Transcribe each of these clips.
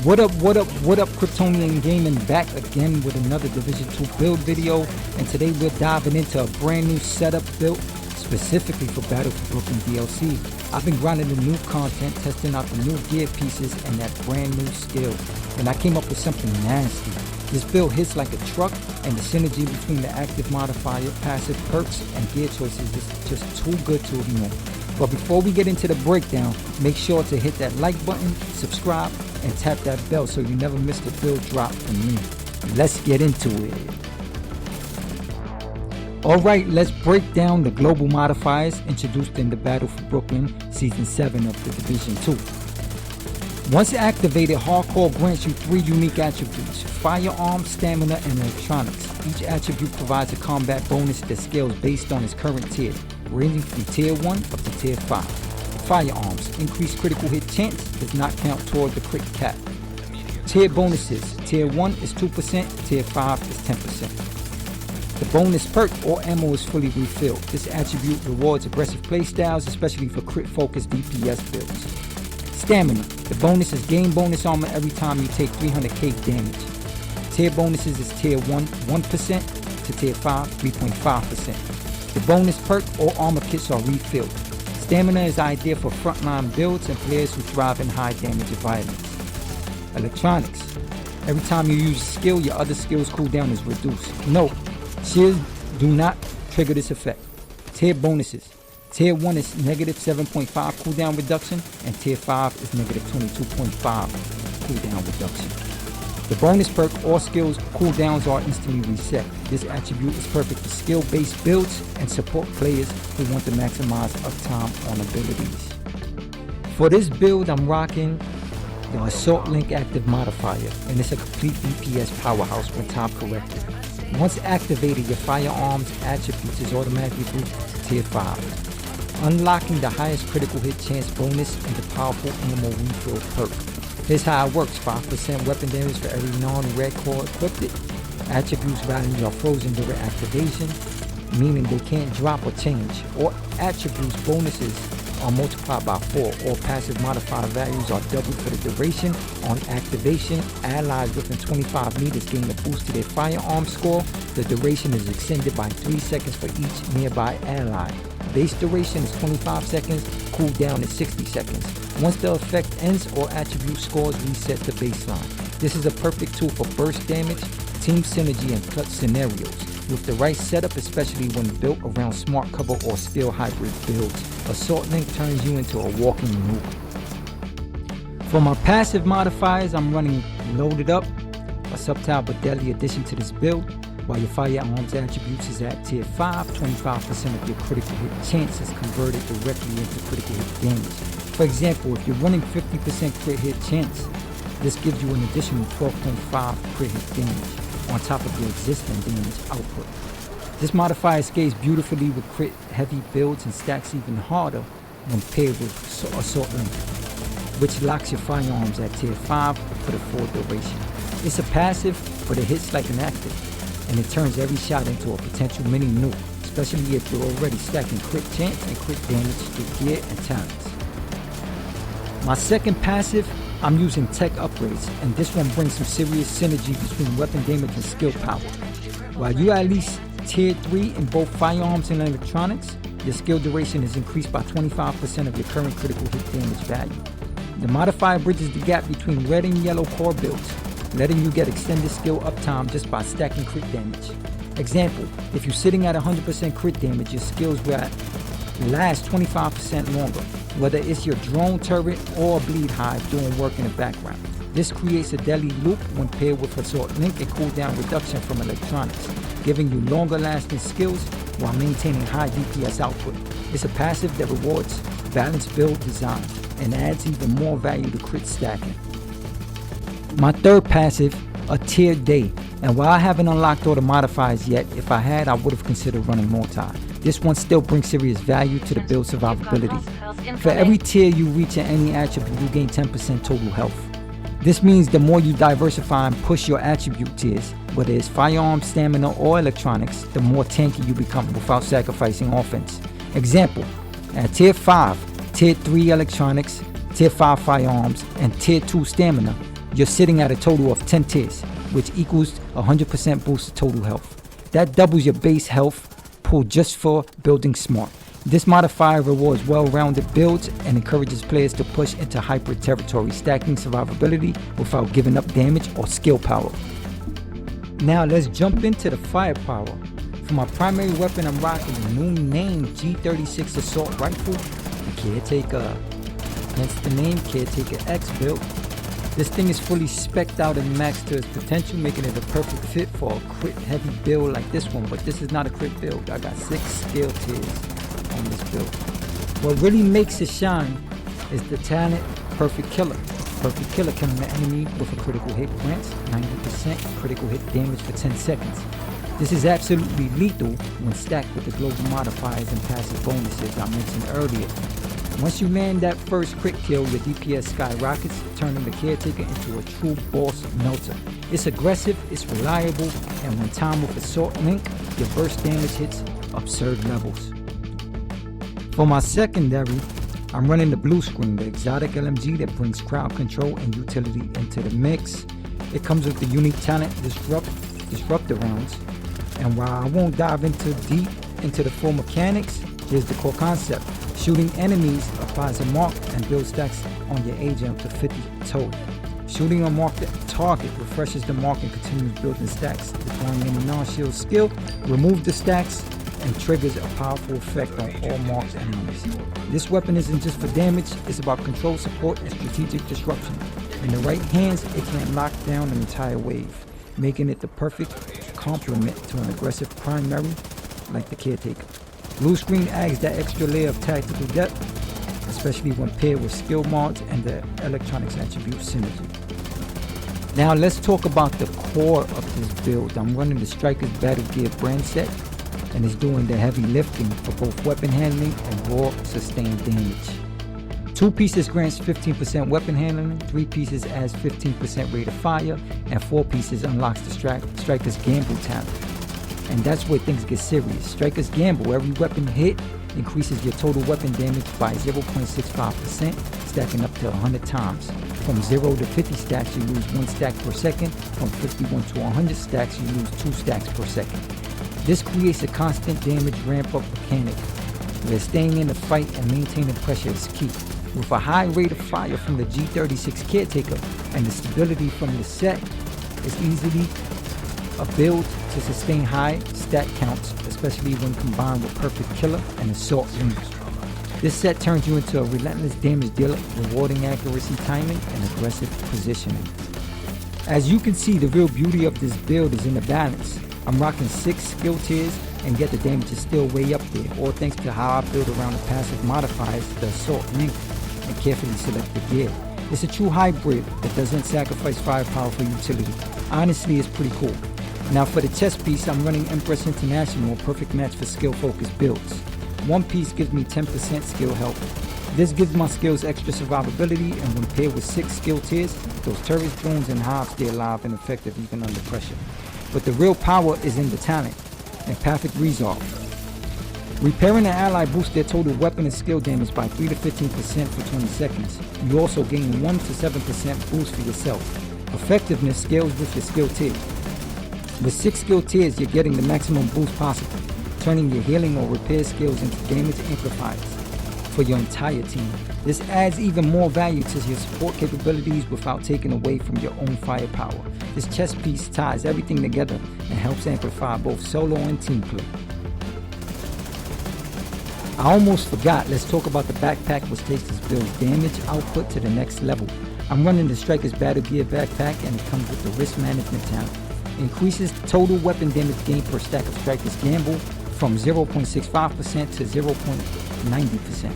What up, Kryptonian Gaming, back again with another Division 2 build video, and today we're diving into a brand new setup built specifically for Battle for Brooklyn DLC. I've been grinding the new content, testing out the new gear pieces and that brand new skill, and I came up with something nasty. This build hits like a truck, and the synergy between the active modifier, passive perks, and gear choices is just too good to ignore. But before we get into the breakdown, make sure to hit that like button, subscribe, and tap that bell so you never miss the build drop from me. Let's get into it. Alright, let's break down the global modifiers introduced in the Battle for Brooklyn Season 7 of the Division 2. Once activated, Hardcore grants you 3 unique attributes: firearm, stamina, and electronics. Each attribute provides a combat bonus that scales based on its current tier, ranging from tier 1 up to tier 5. Firearms: increased critical hit chance, does not count toward the crit cap. Tier bonuses: tier 1 is 2%, tier 5 is 10%. The bonus perk or ammo is fully refilled. This attribute rewards aggressive playstyles, especially for crit focused DPS builds. Stamina: the bonus is gain bonus armor every time you take 300k damage. Tier bonuses is tier 1 1% to tier 5 3.5%. The bonus perk or armor kits are refilled. Stamina is ideal for frontline builds and players who thrive in high damage environments. Electronics: every time you use a skill, your other skill's cooldown is reduced. Note, shields do not trigger this effect. Tier bonuses: tier 1 is negative 7.5 cooldown reduction, and tier 5 is negative 22.5 cooldown reduction. The bonus perk or skills cooldowns are instantly reset. This attribute is perfect for skill-based builds and support players who want to maximize uptime on abilities. For this build, I'm rocking the Assault Link active modifier, and it's a complete DPS powerhouse when time corrected. Once activated, your firearms attributes is automatically boosted to tier 5, unlocking the highest critical hit chance bonus and the powerful ammo refill perk. Here's how it works: 5% weapon damage for every non-red core equipped. Attributes values are frozen during activation, meaning they can't drop or change. Or attributes bonuses are multiplied by 4. All passive modifier values are doubled for the duration. On activation, allies within 25 meters gain a boost to their firearm score. The duration is extended by 3 seconds for each nearby ally. Base duration is 25 seconds, cooldown is 60 seconds. Once the effect ends, all attribute scores reset to baseline. This is a perfect tool for burst damage, team synergy, and clutch scenarios. With the right setup, especially when built around smart cover or skill hybrid builds, Assault Link turns you into a walking nuke. For my passive modifiers, I'm running Loaded Up, a subtle but deadly addition to this build. While your firearms attributes is at tier 5, 25% of your critical hit chance is converted directly into critical hit damage. For example, if you're running 50% crit hit chance, this gives you an additional 12.5 crit hit damage on top of your existing damage output. This modifier scales beautifully with crit heavy builds and stacks even harder when paired with Assault Link, which locks your firearms at tier 5 for the full duration. It's a passive, but it hits like an active, and it turns every shot into a potential mini nuke, especially if you're already stacking crit chance and crit damage through gear and talents. My second passive, I'm using tech upgrades, and this one brings some serious synergy between weapon damage and skill power. While you at least tier 3 in both firearms and electronics, your skill duration is increased by 25% of your current critical hit damage value. The modifier bridges the gap between red and yellow core builds, letting you get extended skill uptime just by stacking crit damage. Example, if you're sitting at 100% crit damage, your skills will last 25% longer, whether it's your drone turret or a bleed hive doing work in the background. This creates a deadly loop when paired with Assault Link and cooldown reduction from electronics, giving you longer lasting skills while maintaining high DPS output. It's a passive that rewards balanced build design and adds even more value to crit stacking. My third passive, a tier day, and while I haven't unlocked all the modifiers yet, if I had, I would have considered running multi. This one still brings serious value to the build survivability. For every tier you reach in any attribute, you gain 10% total health. This means the more you diversify and push your attribute tiers, whether it's firearms, stamina, or electronics, the more tanky you become without sacrificing offense. Example, at tier 5, tier 3 electronics, tier 5 firearms, and tier 2 stamina, you're sitting at a total of 10 tiers, which equals 100% boost to total health. That doubles your base health pool just for building smart. This modifier rewards well-rounded builds and encourages players to push into hyper territory, stacking survivability without giving up damage or skill power. Now let's jump into the firepower. For my primary weapon, I'm rocking the new name G36 Assault Rifle, the Caretaker. Hence the name Caretaker X Build. This thing is fully spec'd out and maxed to its potential, making it a perfect fit for a crit heavy build like this one, but this is not a crit build. I got 6 skill tiers on this build. What really makes it shine is the talent Perfect Killer. Perfect Killer killing the enemy with a critical hit grants 90% critical hit damage for 10 seconds. This is absolutely lethal when stacked with the global modifiers and passive bonuses I mentioned earlier. Once you land that first crit kill, your DPS skyrockets, turning the Caretaker into a true boss melter. It's aggressive, it's reliable, and when timed with Assault Link, your burst damage hits absurd levels. For my secondary, I'm running the blue screen, the exotic LMG that brings crowd control and utility into the mix. It comes with the unique talent Disruptor rounds. And while I won't dive deep into the full mechanics, here's the core concept. Shooting enemies applies a mark and builds stacks on your agent up to 50 total. Shooting a marked target refreshes the mark and continues building stacks. Deploying any non-shield skill, remove the stacks and triggers a powerful effect on all marked enemies. This weapon isn't just for damage, it's about control, support, and strategic disruption. In the right hands, it can lock down an entire wave, making it the perfect complement to an aggressive primary like the Caretaker. Blue screen adds that extra layer of tactical depth, especially when paired with skill mods and the electronics attribute synergy. Now let's talk about the core of this build. I'm running the Striker's Battlegear brand set, and it's doing the heavy lifting for both weapon handling and raw sustained damage. 2 pieces grants 15% weapon handling, 3 pieces adds 15% rate of fire, and 4 pieces unlocks the Striker's Gamble talent. And that's where things get serious. Striker's Gamble, every weapon hit increases your total weapon damage by 0.65%, stacking up to 100 times. From 0 to 50 stacks, you lose 1 stack per second. From 51 to 100 stacks, you lose 2 stacks per second. This creates a constant damage ramp-up mechanic, where staying in the fight and maintaining pressure is key. With a high rate of fire from the G36 Caretaker and the stability from the set, it's easily a build to sustain high stat counts, especially when combined with Perfect Killer and Assault Link. This set turns you into a relentless damage dealer, rewarding accuracy, timing, and aggressive positioning. As you can see, the real beauty of this build is in the balance. I'm rocking 6 skill tiers and yet the damage is still way up there, all thanks to how I build around the passive modifiers, the Assault Link, and carefully select the gear. It's a true hybrid that doesn't sacrifice firepower for utility. Honestly, it's pretty cool. Now for the chest piece, I'm running Empress International, a perfect match for skill-focused builds. 1 piece gives me 10% skill health. This gives my skills extra survivability, and when paired with 6 skill tiers, those turrets, drones, and hobs stay alive and effective even under pressure. But the real power is in the talent and perfect resolve. Repairing an ally boosts their total weapon and skill damage by 3 to 15% for 20 seconds. You also gain 1 to 7% boost for yourself. Effectiveness scales with your skill tier. With 6 skill tiers, you're getting the maximum boost possible, turning your healing or repair skills into damage amplifiers for your entire team. This adds even more value to your support capabilities without taking away from your own firepower. This chest piece ties everything together and helps amplify both solo and team play. I almost forgot, let's talk about the backpack, which takes this build's damage output to the next level. I'm running the Striker's Battlegear backpack, and it comes with the risk management talent. Increases total weapon damage gain per stack of Striker's Gamble from 0.65% to 0.90%.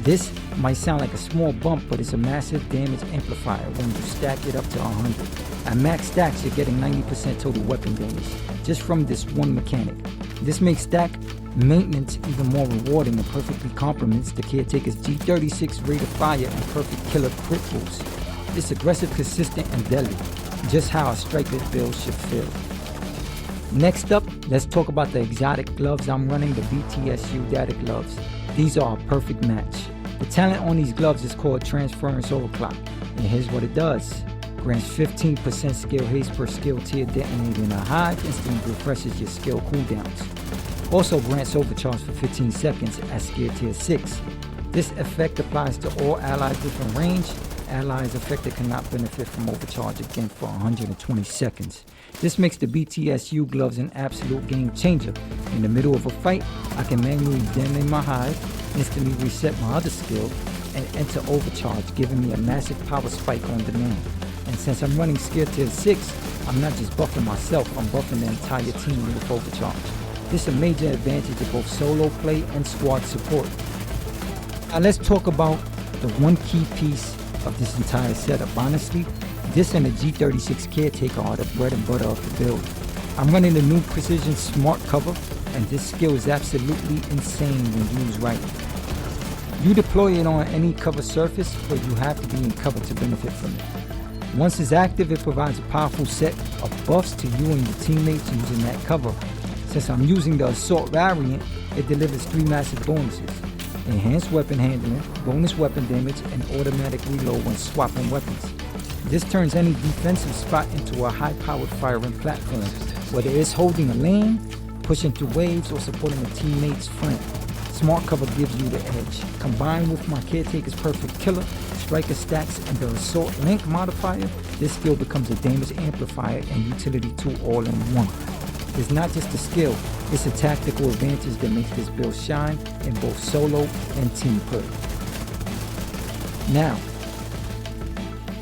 This might sound like a small bump, but it's a massive damage amplifier when you stack it up to 100. At max stacks, you're getting 90% total weapon damage just from this one mechanic. This makes stack maintenance even more rewarding and perfectly complements the Caretaker's G36 rate of fire and Perfect Killer crit boost. It's aggressive, consistent, and deadly, just how a Striker build should feel. Next up, let's talk about the exotic gloves. I'm running the BTSU data gloves. These are a perfect match. The talent on these gloves is called Transference Overclock, and here's what it does. grants 15% skill haste per skill tier detonated in a hive, instantly refreshes your skill cooldowns. Also grants overcharge for 15 seconds at skill tier 6. This effect applies to all allies within range. Allies affected cannot benefit from overcharge again for 120 seconds. This makes the BTSU gloves an absolute game changer. In the middle of a fight, I can manually detonate my hive, instantly reset my other skill, and enter overcharge, giving me a massive power spike on demand. And since I'm running skill tier 6, I'm not just buffing myself, I'm buffing the entire team with overcharge. This is a major advantage of both solo play and squad support. Now let's talk about the one key piece of this entire setup. Honestly, this and the G36 Caretaker are the bread and butter of the build. I'm running the new Precision Smart Cover, and this skill is absolutely insane when used right. You deploy it on any cover surface, but you have to be in cover to benefit from it. Once it's active, it provides a powerful set of buffs to you and your teammates using that cover. Since I'm using the Assault variant, it delivers 3 massive bonuses: enhanced weapon handling, bonus weapon damage, and automatic reload when swapping weapons. This turns any defensive spot into a high-powered firing platform, whether it's holding a lane, pushing through waves, or supporting a teammate's flank. Smart Cover gives you the edge. Combined with my Caretaker's Perfect Killer, Striker stacks, and the Assault Link modifier, this skill becomes a damage amplifier and utility tool all in one. It's not just a skill, it's a tactical advantage that makes this build shine in both solo and team play. Now,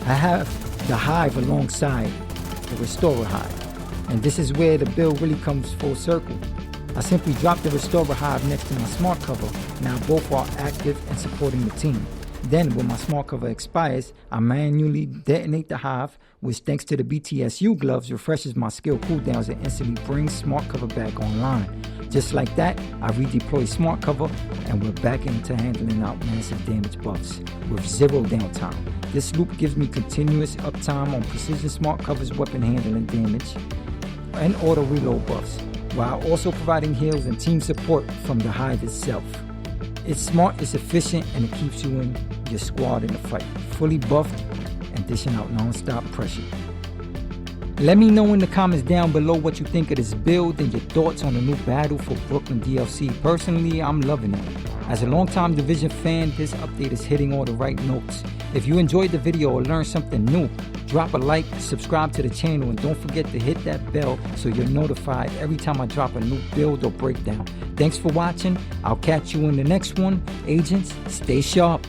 I have the Hive alongside the Restorer Hive, and this is where the build really comes full circle. I simply drop the Restorer Hive next to my Smart Cover. Now both are active and supporting the team. Then when my Smart Cover expires, I manually detonate the Hive, which thanks to the BTSU gloves refreshes my skill cooldowns and instantly brings Smart Cover back online. Just like that, I redeploy Smart Cover and we're back into handling out massive damage buffs with 0 downtime. This loop gives me continuous uptime on Precision Smart Cover's weapon handling damage and auto reload buffs, while also providing heals and team support from the Hive itself. It's smart, it's efficient, and it keeps you in your squad in the fight, fully buffed and dishing out non-stop pressure. Let me know in the comments down below what you think of this build and your thoughts on the new Battle for Brooklyn DLC. Personally, I'm loving it. As a longtime Division fan, this update is hitting all the right notes. If you enjoyed the video or learned something new, drop a like, subscribe to the channel, and don't forget to hit that bell so you're notified every time I drop a new build or breakdown. Thanks for watching. I'll catch you in the next one. Agents, stay sharp.